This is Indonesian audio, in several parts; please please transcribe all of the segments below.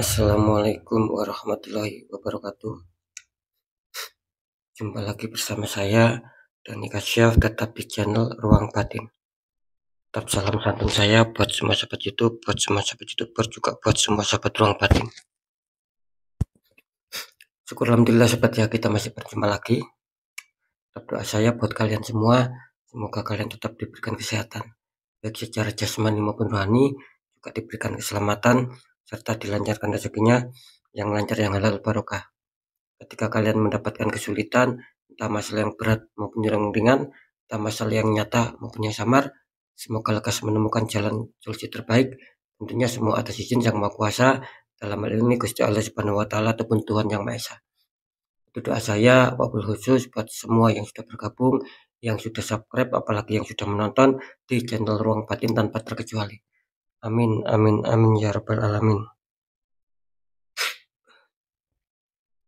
Assalamualaikum warahmatullahi wabarakatuh. Jumpa lagi bersama saya Dani Kasyaf, tetap di channel Ruang Batin. Tetap salam santun saya buat semua sahabat YouTube, buat semua sahabat YouTuber, juga buat semua sahabat Ruang Batin. Syukur alhamdulillah sahabat ya, kita masih berjumpa lagi. Tetap doa saya buat kalian semua, semoga kalian tetap diberikan kesehatan, baik secara jasmani maupun rohani, juga diberikan keselamatan serta dilancarkan rezekinya yang lancar, yang halal barokah. Ketika kalian mendapatkan kesulitan, entah masalah yang berat maupun yang ringan, entah masalah yang nyata maupun yang samar, semoga lekas menemukan jalan solusi terbaik. Tentunya semua atas izin Yang Maha Kuasa, dalam hal ini Gusti Allah Subhanahu wa Ta'ala ataupun Tuhan Yang Maha Esa. Itu doa saya wabil khusus buat semua yang sudah bergabung, yang sudah subscribe, apalagi yang sudah menonton di channel Ruang Batin tanpa terkecuali. Amin, amin, amin ya rabbal alamin.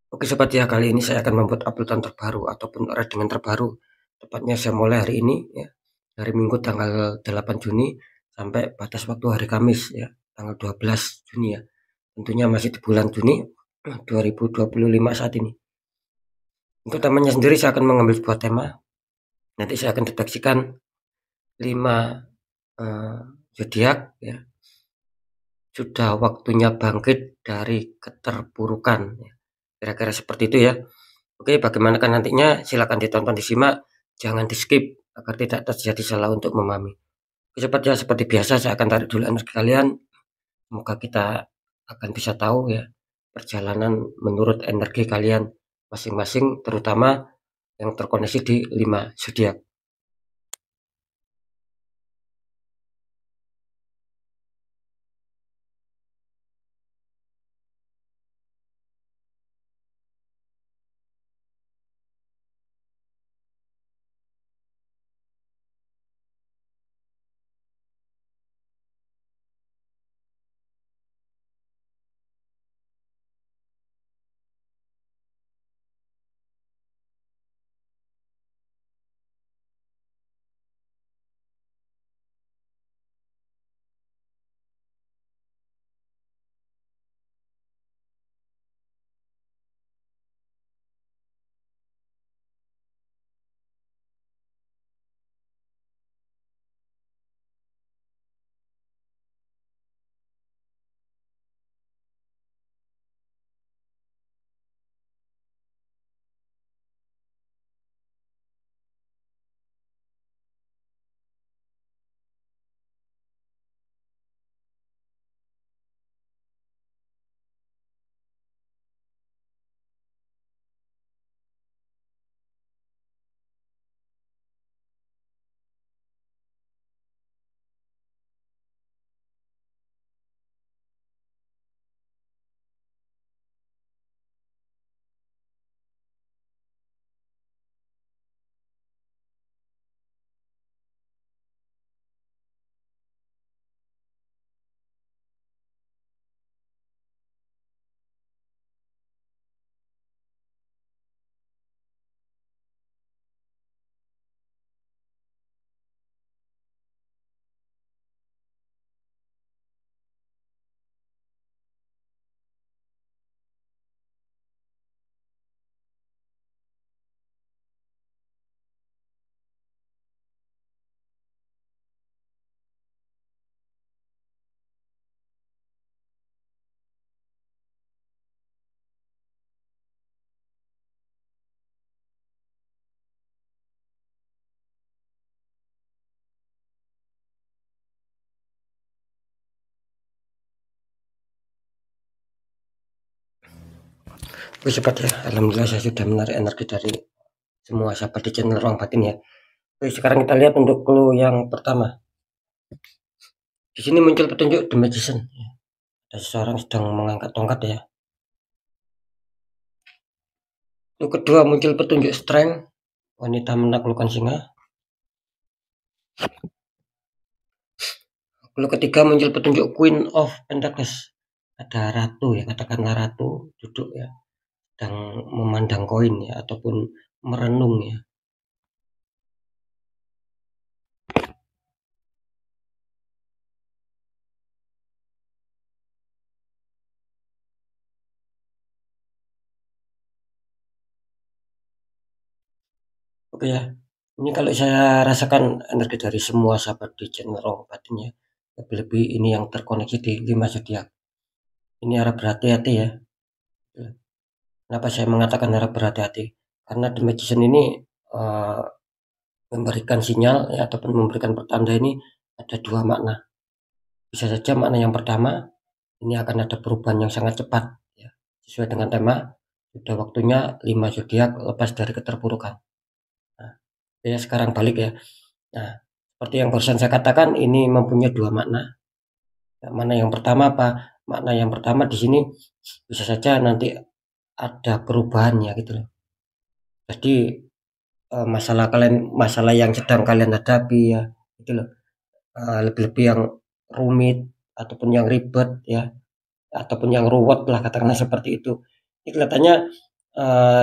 Oke sobat ya, kali ini saya akan membuat uploadan terbaru ataupun redaction terbaru. Tepatnya saya mulai hari ini ya, hari Minggu tanggal 8 Juni sampai batas waktu hari Kamis ya, tanggal 12 Juni ya. Tentunya masih di bulan Juni 2025 saat ini. Untuk temanya sendiri saya akan mengambil sebuah tema. Nanti saya akan deteksikan 5 zodiak ya. Sudah waktunya bangkit dari keterpurukan ya. Kira-kira seperti itu ya. Oke, bagaimana kan nantinya, silakan ditonton, disimak, jangan di skip agar tidak terjadi salah untuk memahami. Oke, sobat ya, seperti biasa saya akan tarik dulu energi kalian. Semoga kita akan bisa tahu ya perjalanan menurut energi kalian masing-masing, terutama yang terkoneksi di 5 zodiak. Oke sobat ya, alhamdulillah saya sudah menarik energi dari semua sahabat di channel Ruang Batin ya. Oke, sekarang kita lihat untuk clue yang pertama. Di sini muncul petunjuk The Magician ya. Ada seseorang sedang mengangkat tongkat ya. Clue kedua muncul petunjuk Strength, wanita menaklukkan singa. Clue ketiga muncul petunjuk Queen of Pentacles, ada ratu ya, katakanlah ratu duduk ya, sedang memandang koin ya, ataupun merenung ya. Oke ya, ini kalau saya rasakan energi dari semua sahabat di channel Roh Batin ya, lebih-lebih ini yang terkoneksi di 5 zodiak. Ini harap berhati-hati ya. Kenapa saya mengatakan harap berhati-hati? Karena The Magician ini uh, memberikan sinyal ya, ataupun memberikan pertanda ini ada dua makna. Bisa saja makna yang pertama, ini akan ada perubahan yang sangat cepat ya, sesuai dengan tema. Sudah waktunya 5 zodiak lepas dari keterpurukan. Nah, ya sekarang balik ya. Nah, seperti yang barusan saya katakan, ini mempunyai dua makna. Ya, mana yang pertama apa? Makna yang pertama di sini bisa saja nanti ada perubahannya gitu loh. Jadi masalah yang sedang kalian hadapi ya, gitu loh. Lebih-lebih yang rumit ataupun yang ribet ya, ataupun yang ruwet lah katakanlah seperti itu. Ini kelihatannya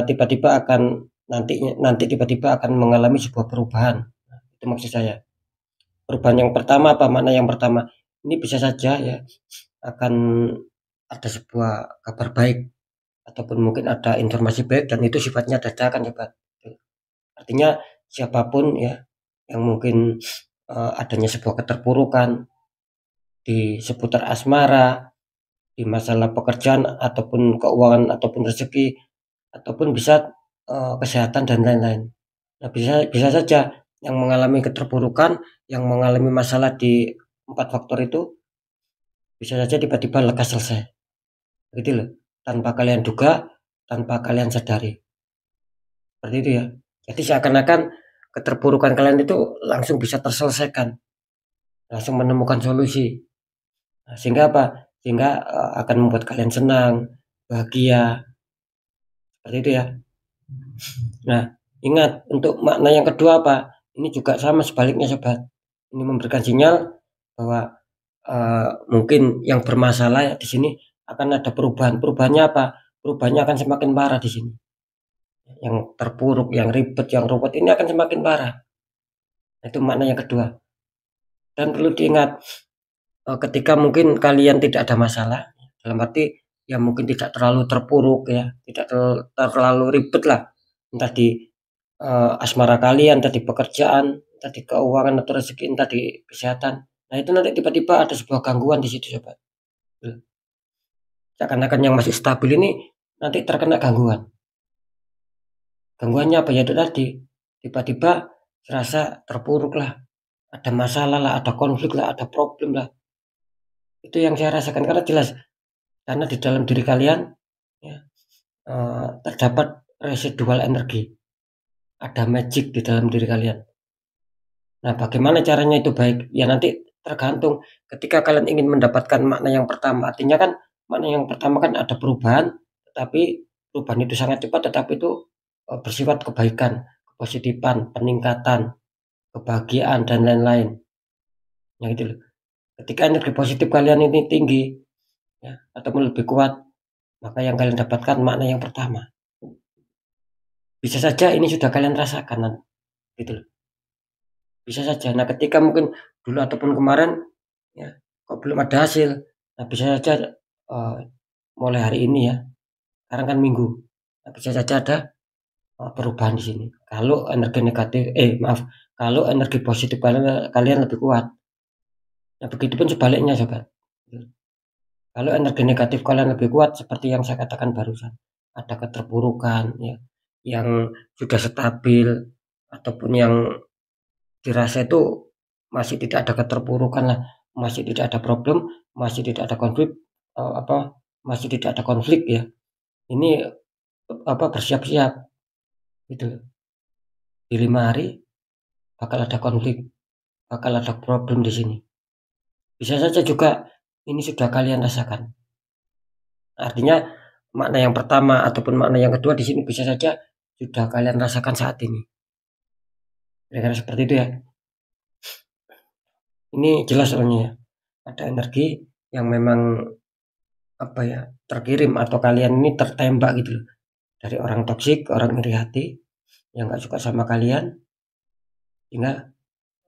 tiba-tiba akan nanti tiba-tiba akan mengalami sebuah perubahan. Nah, itu maksud saya. Perubahan yang pertama apa? Makna yang pertama ini bisa saja ya akan ada sebuah kabar baik ataupun mungkin ada informasi baik dan itu sifatnya dadakan ya Pak. Artinya siapapun ya yang mungkin adanya sebuah keterpurukan di seputar asmara, di masalah pekerjaan ataupun keuangan ataupun rezeki ataupun bisa kesehatan dan lain-lain. Nah, bisa saja yang mengalami keterpurukan, yang mengalami masalah di 4 faktor itu bisa saja tiba-tiba lekas selesai. Begitu loh. Tanpa kalian duga, tanpa kalian sadari. Seperti itu ya. Jadi seakan-akan keterpurukan kalian itu langsung bisa terselesaikan, langsung menemukan solusi. Nah, sehingga apa? Sehingga akan membuat kalian senang, bahagia, seperti itu ya. Nah, ingat untuk makna yang kedua apa? Ini juga sama sebaliknya sobat. Ini memberikan sinyal bahwa mungkin yang bermasalah di sini akan ada perubahan. Perubahannya apa? Perubahannya akan semakin parah di sini. Yang terpuruk, yang ribet, yang ruwet ini akan semakin parah. Itu makna yang kedua. Dan perlu diingat, ketika mungkin kalian tidak ada masalah, dalam arti ya mungkin tidak terlalu terpuruk ya, tidak terlalu ribet lah, entah di asmara kalian, entah di pekerjaan, entah di keuangan atau rezeki, entah di kesehatan. Nah itu nanti tiba-tiba ada sebuah gangguan di situ sobat. Seakan-akan yang masih stabil ini nanti terkena gangguan. Gangguannya apa? Yaitu tadi tiba-tiba serasa terpuruk lah, ada masalah lah, ada konflik lah, ada problem lah. Itu yang saya rasakan karena jelas karena di dalam diri kalian ya, terdapat residual energi, ada magic di dalam diri kalian. Nah, bagaimana caranya itu baik? Ya nanti tergantung ketika kalian ingin mendapatkan makna yang pertama. Artinya kan makna yang pertama kan ada perubahan, tetapi perubahan itu sangat cepat, tetapi itu bersifat kebaikan, kepositifan, peningkatan, kebahagiaan dan lain-lain. Ya gitu loh. Ketika energi positif kalian ini tinggi, ya, ataupun lebih kuat, maka yang kalian dapatkan makna yang pertama. Bisa saja ini sudah kalian rasakan, gitu loh. Bisa saja. Nah, ketika mungkin dulu ataupun kemarin, ya, kok belum ada hasil. Nah, bisa saja uh, mulai hari ini ya. Sekarang kan Minggu. Nah, bisa saja ada perubahan di sini. Kalau energi negatif, maaf, kalau energi positif kalian lebih kuat. Nah, begitupun sebaliknya, sobat. Kalau energi negatif kalian lebih kuat, seperti yang saya katakan barusan, ada keterpurukan, ya, yang sudah stabil ataupun yang dirasa itu masih tidak ada keterpurukan lah, masih tidak ada problem, masih tidak ada konflik, masih tidak ada konflik ya. Ini bersiap-siap gitu. Di 5 hari bakal ada konflik, bakal ada problem di sini. Bisa saja juga ini sudah kalian rasakan. Artinya makna yang pertama ataupun makna yang kedua di sini bisa saja sudah kalian rasakan saat ini. Kira-kira seperti itu ya. Ini jelas soalnya ya. Ada energi yang memang terkirim atau kalian ini tertembak gitu loh. Dari orang toksik, orang iri hati yang gak suka sama kalian, sehingga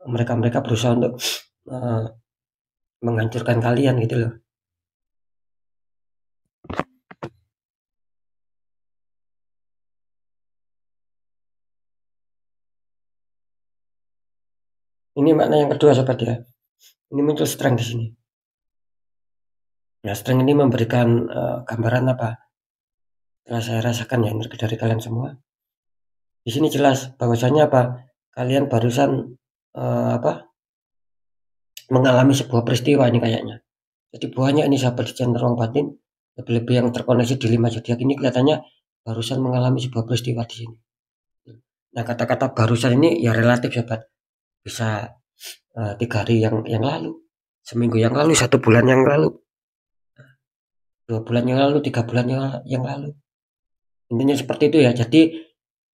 mereka berusaha untuk uh, menghancurkan kalian gitu loh. Ini makna yang kedua sobat ya. Ini muncul strength di sini. Nah, strength ini memberikan gambaran apa? Setelah saya rasakan ya energi dari kalian semua. Di sini jelas bahwasanya apa? Kalian barusan apa? Mengalami sebuah peristiwa ini kayaknya. Jadi banyak ini sahabat di channel Ruang Batin, lebih-lebih yang terkoneksi di 5 zodiak ini kelihatannya barusan mengalami sebuah peristiwa di sini. Nah, kata-kata barusan ini ya relatif sahabat. Bisa 3 hari yang lalu, seminggu yang lalu, 1 bulan yang lalu, 2 bulan yang lalu, 3 bulan yang lalu. Intinya seperti itu ya. Jadi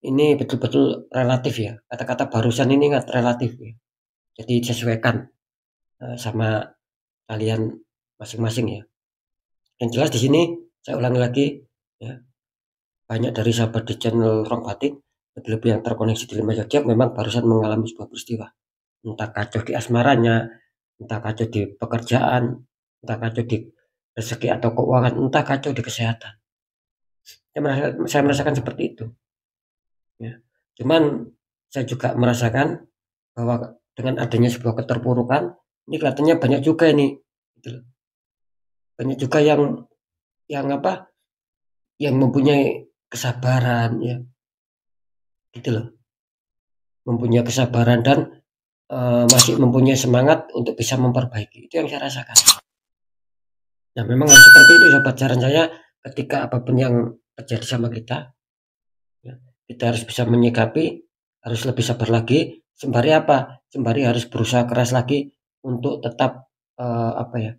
ini betul-betul relatif ya. Kata-kata barusan ini relatif ya. Jadi disesuaikan sama kalian masing-masing ya. Yang jelas di sini saya ulangi lagi ya. Banyak dari sahabat di channel Ruang Batin, lebih-lebih yang terkoneksi di 5 zodiak memang barusan mengalami sebuah peristiwa. Entah kacau di asmaranya, entah kacau di pekerjaan, entah kacau di rezeki atau keuangan, entah kacau di kesehatan. Saya merasakan seperti itu. Ya. Cuman saya juga merasakan bahwa dengan adanya sebuah keterpurukan, ini kelihatannya banyak juga ini, gitu. Banyak juga yang apa? Yang mempunyai kesabaran, ya, gitu loh. Mempunyai kesabaran dan masih mempunyai semangat untuk bisa memperbaiki. Itu yang saya rasakan. Nah, memang harus seperti itu sahabat. Saran saya ketika apapun yang terjadi sama kita, ya, kita harus bisa menyikapi, harus lebih sabar lagi, sembari apa? Sembari harus berusaha keras lagi untuk tetap apa ya?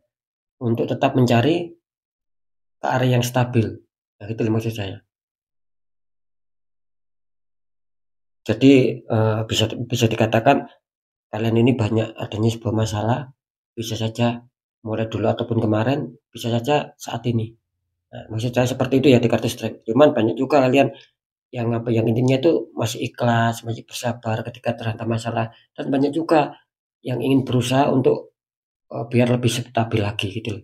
Untuk tetap mencari ke arah yang stabil. Nah, itu maksud saya. Jadi bisa bisa dikatakan kalian ini banyak adanya sebuah masalah, bisa saja mulai dulu ataupun kemarin, bisa saja saat ini. Nah, maksud saya seperti itu ya di kartu strength. Cuman banyak juga kalian yang apa yang intinya itu masih ikhlas, masih bersabar ketika terhantam masalah, dan banyak juga yang ingin berusaha untuk biar lebih stabil lagi gitu loh.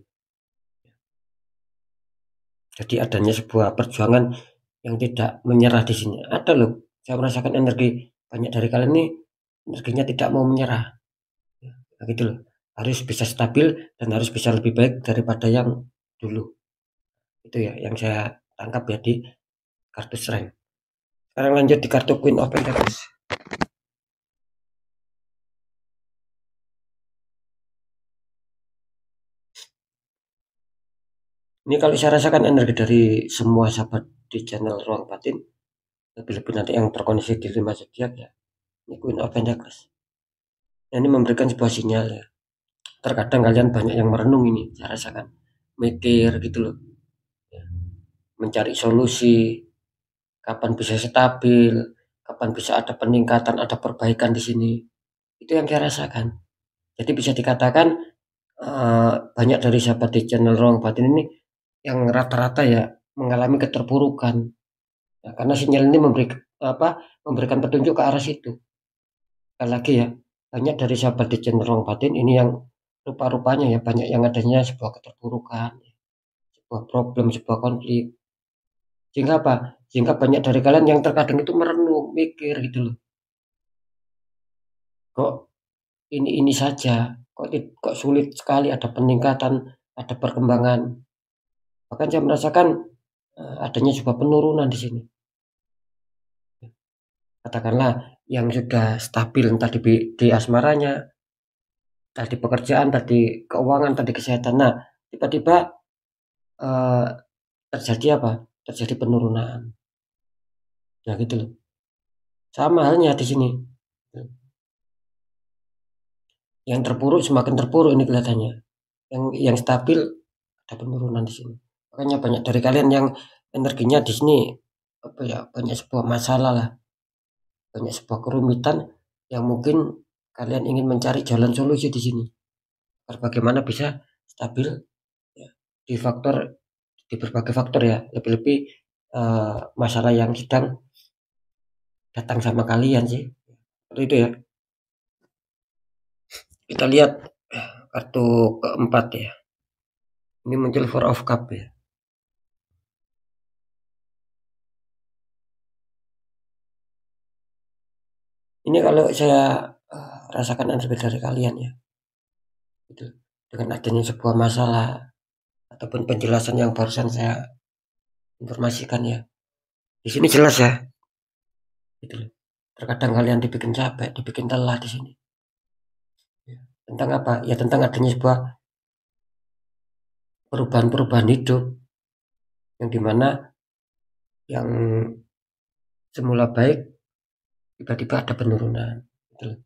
Jadi adanya sebuah perjuangan yang tidak menyerah di sini. Ada loh, saya merasakan energi banyak dari kalian ini energinya tidak mau menyerah. Nah, gitu loh. Harus bisa stabil dan harus bisa lebih baik daripada yang dulu. Itu ya yang saya tangkap ya di kartu strength. Sekarang lanjut di kartu Queen of Pentacles. Ini kalau saya rasakan energi dari semua sahabat di channel Ruang Batin, lebih-lebih nanti yang terkoneksi di 5 zodiak ya. Ini Queen of Pentacles. Ini memberikan sebuah sinyal ya. Terkadang kalian banyak yang merenung ini, saya rasakan. Mikir gitu loh. Ya. Mencari solusi, kapan bisa stabil, kapan bisa ada peningkatan, ada perbaikan di sini. Itu yang saya rasakan. Jadi bisa dikatakan banyak dari sahabat di channel Ruang Batin ini yang rata-rata ya mengalami keterpurukan. Ya, karena sinyal ini memberikan petunjuk ke arah situ. Sekali lagi ya, banyak dari sahabat di channel Ruang Batin ini yang rupa-rupanya ya banyak yang adanya sebuah keterpurukan, sebuah problem, sebuah konflik. Sehingga apa? Sehingga banyak dari kalian yang terkadang itu merenung, mikir gitu loh. Kok ini saja, kok sulit sekali ada peningkatan, ada perkembangan. Bahkan saya merasakan adanya sebuah penurunan di sini. Katakanlah yang sudah stabil entah di asmaranya, tadi pekerjaan, tadi keuangan, tadi kesehatan. Nah, tiba-tiba eh, terjadi apa? Terjadi penurunan. Nah, gitu loh. Sama halnya di sini. Yang terpuruk semakin terpuruk ini kelihatannya. Yang stabil ada penurunan di sini. Makanya banyak dari kalian yang energinya di sini apa ya banyak sebuah masalah lah, banyak sebuah kerumitan yang mungkin kalian ingin mencari jalan solusi di sini. Bagaimana bisa stabil ya, di berbagai faktor ya, lebih-lebih masalah yang sedang datang sama kalian sih. Seperti itu ya. Kita lihat kartu keempat ya. Ini muncul Four of Cup ya. Ini kalau saya rasakan energi dari kalian ya. Gitu. Dengan adanya sebuah masalah ataupun penjelasan yang barusan saya informasikan ya. Di sini jelas ya. Gitu loh. Terkadang kalian dibikin capek, dibikin lelah di sini. Ya. Tentang apa? Ya tentang adanya sebuah perubahan-perubahan hidup yang dimana yang semula baik tiba-tiba ada penurunan. Gitu loh.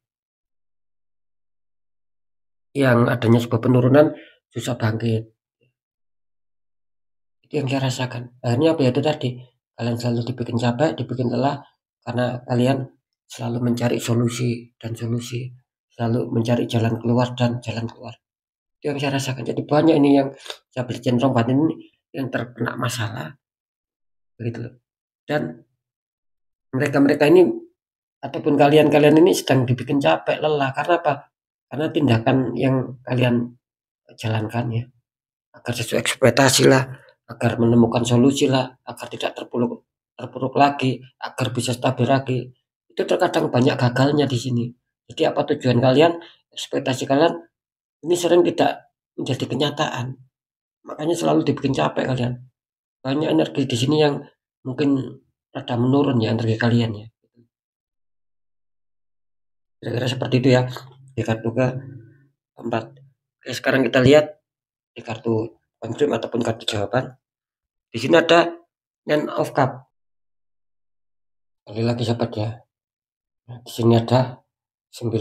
Yang adanya sebuah penurunan susah bangkit. Itu yang saya rasakan. Akhirnya apa ya itu tadi, kalian selalu dibikin capek, dibikin lelah karena kalian selalu mencari solusi dan solusi, selalu mencari jalan keluar dan jalan keluar. Itu yang saya rasakan. Jadi banyak ini yang saya cenderung ini yang terkena masalah begitu loh. Dan mereka-mereka ini ataupun kalian-kalian ini sedang dibikin capek, lelah karena apa? Karena tindakan yang kalian jalankan ya, agar sesuai ekspektasi lah, agar menemukan solusi lah, agar tidak terpuruk lagi, agar bisa stabil lagi. Itu terkadang banyak gagalnya di sini. Jadi apa tujuan kalian, ekspektasi kalian ini sering tidak menjadi kenyataan. Makanya selalu dibikin capek kalian. Banyak energi di sini yang mungkin rada menurun ya energi kalian ya. Kira-kira seperti itu ya di kartu keempat. Oke, sekarang kita lihat di kartu confirm ataupun kartu jawaban. Di sini ada Nine of Cup. Kali lagi sahabat ya. Nah, di sini ada 9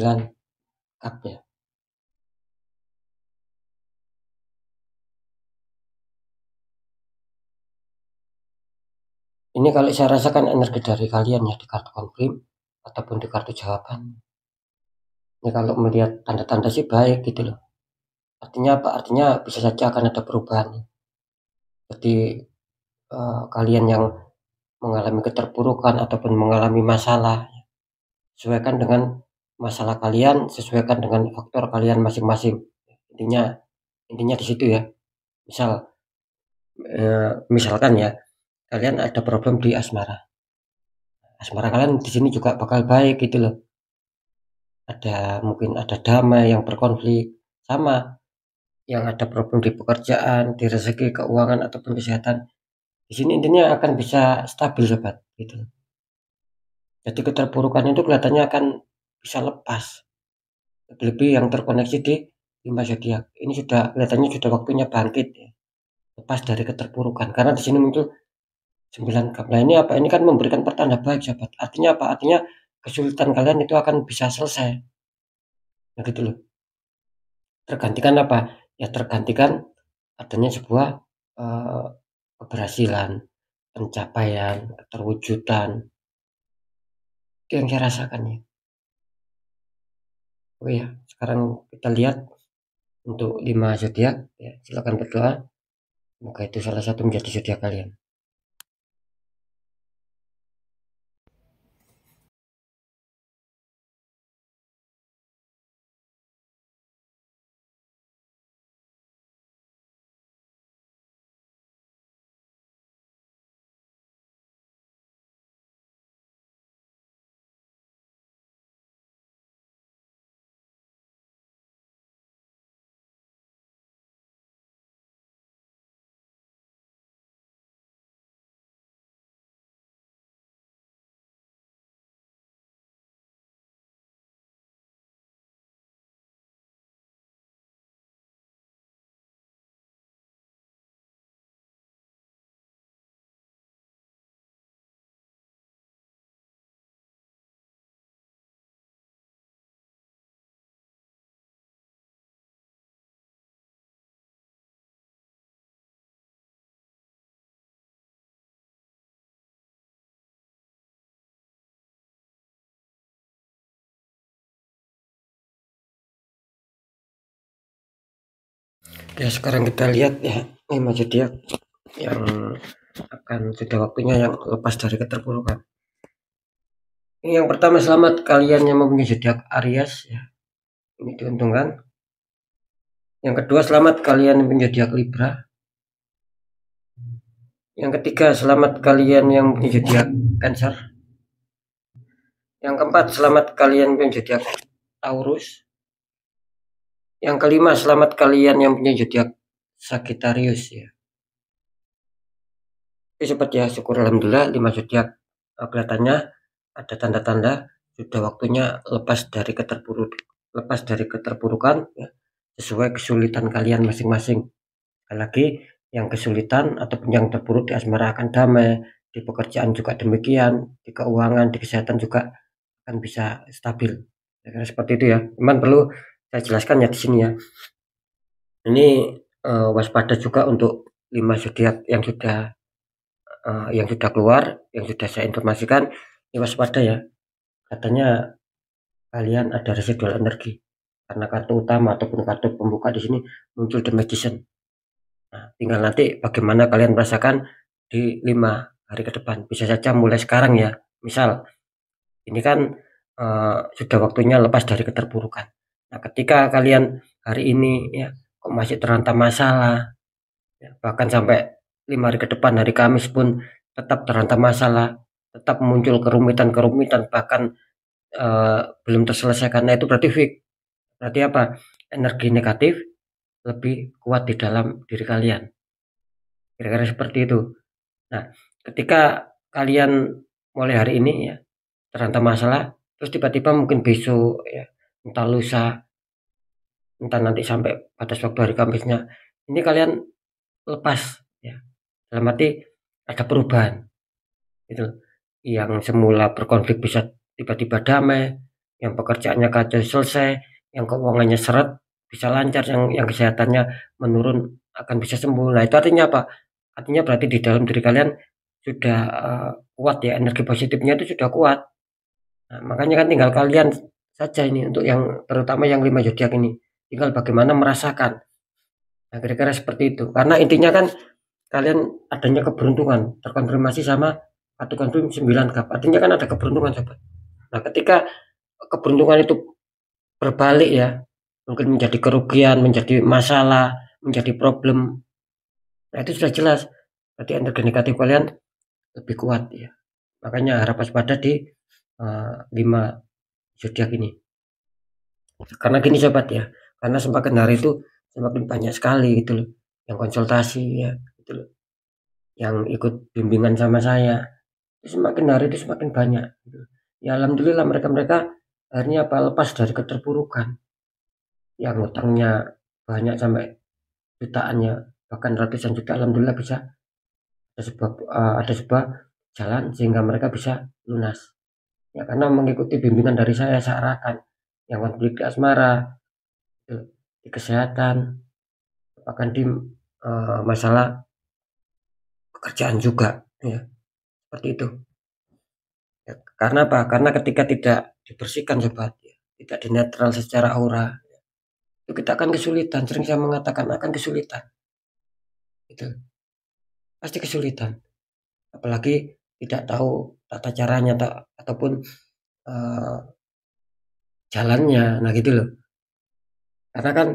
cup ya. Ini kalau saya rasakan energi dari kalian ya di kartu confirm ataupun di kartu jawaban. Ini kalau melihat tanda-tanda sih baik gitu loh. Artinya apa? Artinya bisa saja akan ada perubahan. Jadi kalian yang mengalami keterpurukan ataupun mengalami masalah, sesuaikan dengan masalah kalian, sesuaikan dengan faktor kalian masing-masing. Intinya di situ ya. Misalkan ya, kalian ada problem di asmara. Asmara kalian di sini juga bakal baik gitu loh. Mungkin ada damai yang berkonflik, sama yang ada problem di pekerjaan, di rezeki, keuangan ataupun kesehatan. Di sini intinya akan bisa stabil sobat gitu. Jadi keterpurukan itu kelihatannya akan bisa lepas. Lebih yang terkoneksi di 5 zodiak. Ini sudah kelihatannya sudah waktunya bangkit ya. Lepas dari keterpurukan. Karena di sini muncul 9 cup. Nah ini apa? Ini kan memberikan pertanda baik sahabat. Artinya apa? Artinya kesulitan kalian itu akan bisa selesai. Nah gitu loh. Tergantikan apa? Ya tergantikan adanya sebuah uh, keberhasilan, pencapaian, keterwujudan. Itu yang saya rasakan ya. Oh ya, sekarang kita lihat untuk 5 zodiak ya, silakan berdoa. Semoga itu salah satu menjadi zodiak kalian. Ya sekarang kita lihat ya 5 zodiak yang akan sudah waktunya yang lepas dari keterpurukan. Yang pertama, selamat kalian yang mempunyai zodiak Aries ya. Ini diuntungkan. Yang kedua, selamat kalian yang mempunyai zodiak Libra. Yang ketiga, selamat kalian yang mempunyai zodiak Cancer. Yang keempat, selamat kalian yang mempunyai zodiak Taurus. Yang kelima, selamat kalian yang punya zodiak Sagittarius ya. Oke sobat ya, syukur alhamdulillah 5 zodiak kelihatannya ada tanda-tanda sudah waktunya lepas dari keterpurukan ya, sesuai kesulitan kalian masing-masing. Lagi yang kesulitan ataupun yang terpuruk di asmara akan damai, di pekerjaan juga demikian, di keuangan, di kesehatan juga akan bisa stabil. Ya, seperti itu ya. Cuman perlu saya jelaskan ya di sini ya. Ini waspada juga untuk 5 zodiak yang sudah keluar, yang sudah saya informasikan. Ini waspada ya. Katanya kalian ada residual energi karena kartu utama ataupun kartu pembuka di sini muncul The Magician. Nah, tinggal nanti bagaimana kalian merasakan di 5 hari ke depan. Bisa saja mulai sekarang ya. Misal ini kan sudah waktunya lepas dari keterpurukan. Nah, ketika kalian hari ini ya kok masih terhantam masalah, ya, bahkan sampai 5 hari ke depan hari Kamis pun tetap terhantam masalah, tetap muncul kerumitan-kerumitan, bahkan belum terselesaikan. Nah, itu berarti apa? Energi negatif lebih kuat di dalam diri kalian. Kira-kira seperti itu. Nah, ketika kalian mulai hari ini ya terhantam masalah, terus tiba-tiba mungkin besok ya, entah lusa, entah nanti sampai batas waktu hari Kamisnya, ini kalian lepas ya. Dalam arti ada perubahan. Gitu. Yang semula berkonflik bisa tiba-tiba damai, yang pekerjaannya kacau selesai, yang keuangannya seret bisa lancar, yang kesehatannya menurun akan bisa sembuh. Nah, itu artinya apa? Artinya berarti di dalam diri kalian sudah kuat ya, energi positifnya itu sudah kuat. Nah, makanya kan tinggal kalian saja ini untuk yang terutama yang 5 zodiak ini. Tinggal bagaimana merasakan. Nah, kira-kira seperti itu. Karena intinya kan kalian adanya keberuntungan terkonfirmasi sama kartu konfirm 9 cup. Artinya kan ada keberuntungan sobat. Nah, ketika keberuntungan itu berbalik ya, mungkin menjadi kerugian, menjadi masalah, menjadi problem. Nah, itu sudah jelas. Berarti energi negatif kalian lebih kuat ya. Makanya harap waspada di 5 zodiak ini. Karena gini sobat ya, karena semakin hari itu semakin banyak sekali gitu loh yang konsultasi ya gitu loh, yang ikut bimbingan sama saya. Semakin hari itu semakin banyak gitu. Ya alhamdulillah mereka akhirnya apa lepas dari keterpurukan. Yang utangnya banyak sampai jutaannya bahkan ratusan juta, alhamdulillah bisa ada sebuah jalan sehingga mereka bisa lunas. Ya karena mengikuti bimbingan dari saya arahkan yang konflik di asmara, di kesehatan, bahkan di masalah pekerjaan juga ya seperti itu ya, karena apa? Karena ketika tidak dibersihkan sobat ya, tidak dinetral secara aura ya, itu kita akan kesulitan. Sering saya mengatakan akan kesulitan itu pasti kesulitan, apalagi tidak tahu tata caranya ataupun uh, jalannya. Nah gitu loh, karena kan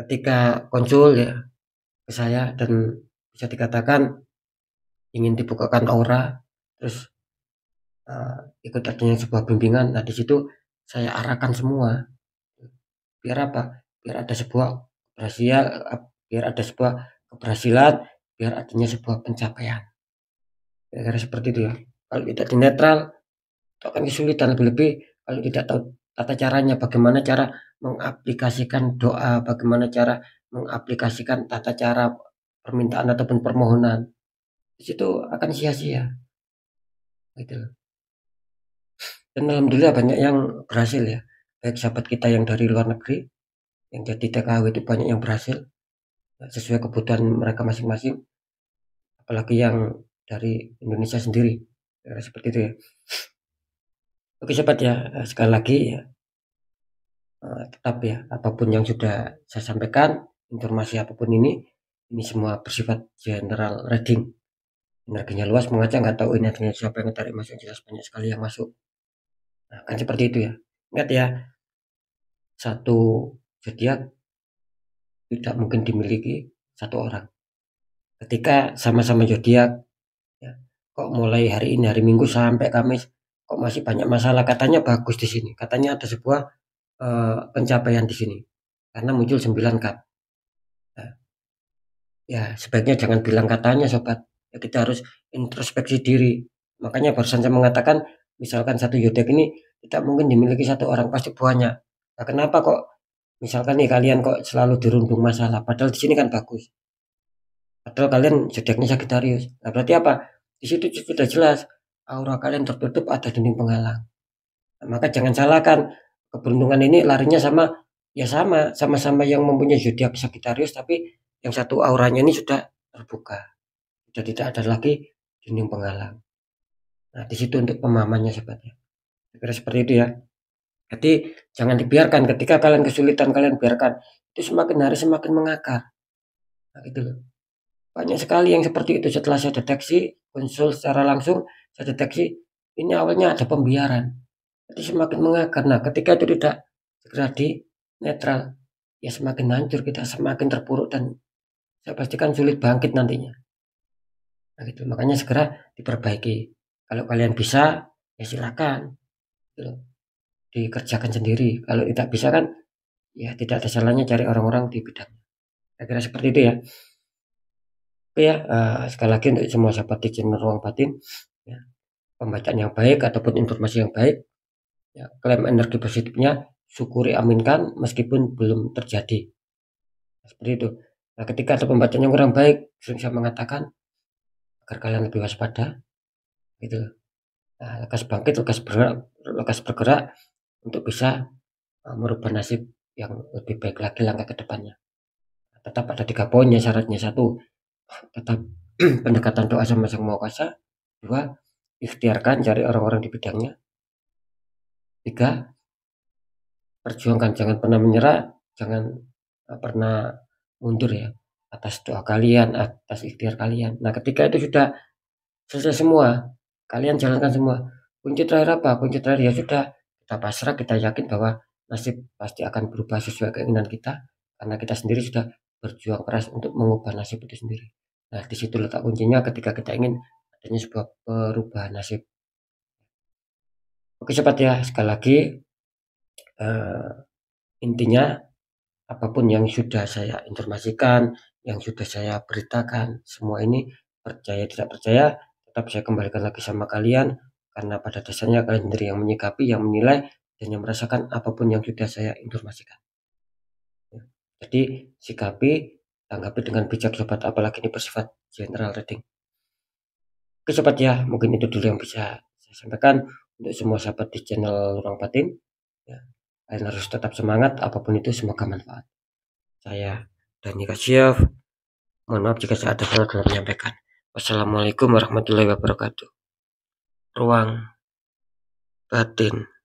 ketika konsul ya ke saya dan bisa dikatakan ingin dibukakan aura, terus ikut adanya sebuah bimbingan. Nah di situ saya arahkan semua biar apa? Berhasil, biar ada sebuah keberhasilan, biar adanya sebuah pencapaian. Kira-kira seperti itu ya. Kalau tidak di netral, itu akan kesulitan, lebih-lebih kalau tidak tahu tata caranya, bagaimana cara mengaplikasikan doa, bagaimana cara mengaplikasikan tata cara permintaan ataupun permohonan. Di situ akan sia-sia. Gitu. Dan alhamdulillah banyak yang berhasil ya. Baik sahabat kita yang dari luar negeri, yang jadi TKW itu banyak yang berhasil sesuai kebutuhan mereka masing-masing. Apalagi yang dari Indonesia sendiri. Ya, seperti itu ya. Oke sahabat ya, sekali lagi ya, tetap ya, apapun yang sudah saya sampaikan, informasi apapun ini semua bersifat general reading. Energinya luas, mengajak nggak tahu ini artinya siapa yang tarik masuk, jelas banyak sekali yang masuk. Nah, kan seperti itu ya. Ingat ya, satu zodiak tidak mungkin dimiliki satu orang. Ketika sama-sama zodiak, ya, kok mulai hari ini hari Minggu sampai Kamis kok masih banyak masalah, katanya bagus di sini, katanya ada sebuah pencapaian di sini, karena muncul 9 cup. Nah, ya sebaiknya jangan bilang katanya sobat, ya kita harus introspeksi diri. Makanya barusan saya mengatakan, misalkan satu zodiak ini tidak mungkin dimiliki satu orang, pasti banyak. Nah, kenapa kok misalkan nih kalian kok selalu dirundung masalah, padahal di sini kan bagus. Padahal kalian zodiaknya Sagittarius. Nah, berarti apa? Di situ sudah jelas aura kalian tertutup, ada dinding penghalang. Nah, maka jangan salahkan keberuntungan ini larinya sama, ya sama-sama yang mempunyai zodiak Sagittarius, tapi yang satu auranya ini sudah terbuka, sudah tidak ada lagi dinding penghalang. Nah, di situ untuk pemahamannya sobatnya. Saya kira seperti itu ya. Jadi jangan dibiarkan ketika kalian kesulitan, kalian biarkan itu semakin hari semakin mengakar. Nah, gitu loh. Banyak sekali yang seperti itu. Setelah saya deteksi, konsul secara langsung, saya deteksi ini awalnya ada pembiaran. Jadi semakin mengakar. Nah, ketika itu tidak segera di netral, ya semakin hancur kita, semakin terpuruk, dan saya pastikan sulit bangkit nantinya. Nah, gitu. Makanya segera diperbaiki. Kalau kalian bisa, ya silakan. Gitu. Dikerjakan sendiri. Kalau tidak bisa kan, ya tidak ada salahnya cari orang-orang di bidangnya. Saya kira seperti itu ya. Oke ya, sekali lagi untuk semua sahabat di channel Ruang Batin, ya, pembacaan yang baik ataupun informasi yang baik, ya, klaim energi positifnya syukuri, aminkan meskipun belum terjadi. Seperti itu. Nah, ketika ada pembacaan yang kurang baik, sering saya mengatakan agar kalian lebih waspada, gitu. Nah, lekas bangkit, lekas bergerak untuk bisa merubah nasib yang lebih baik lagi langkah ke depannya. Tetap ada 3 poinnya syaratnya. 1, tetap pendekatan doa sama Sang Maha Kuasa. 2, ikhtiarkan cari orang-orang di bidangnya. 3, perjuangkan, jangan pernah menyerah, jangan pernah mundur ya, atas doa kalian, atas ikhtiar kalian. Nah, ketika itu sudah selesai semua, kalian jalankan semua. Kunci terakhir apa? Kunci terakhir ya sudah, kita pasrah, kita yakin bahwa nasib pasti akan berubah sesuai keinginan kita, karena kita sendiri sudah berjuang keras untuk mengubah nasib itu sendiri. Nah, di situ letak kuncinya ketika kita ingin adanya sebuah perubahan nasib. Oke sobat ya, sekali lagi intinya apapun yang sudah saya informasikan, yang sudah saya beritakan, semua ini percaya tidak percaya, tetap saya kembalikan lagi sama kalian, karena pada dasarnya kalian sendiri yang menyikapi, yang menilai, dan yang merasakan apapun yang sudah saya informasikan. Jadi sikapi, tanggapi dengan bijak sobat, apalagi ini bersifat general reading. Oke sobat ya, mungkin itu dulu yang bisa saya sampaikan untuk semua sahabat di channel Ruang Batin. Ya, kalian harus tetap semangat, apapun itu semoga manfaat. Saya Dani Kasyaf, mohon maaf jika saya ada salah dalam menyampaikan. Wassalamualaikum warahmatullahi wabarakatuh. Ruang Batin.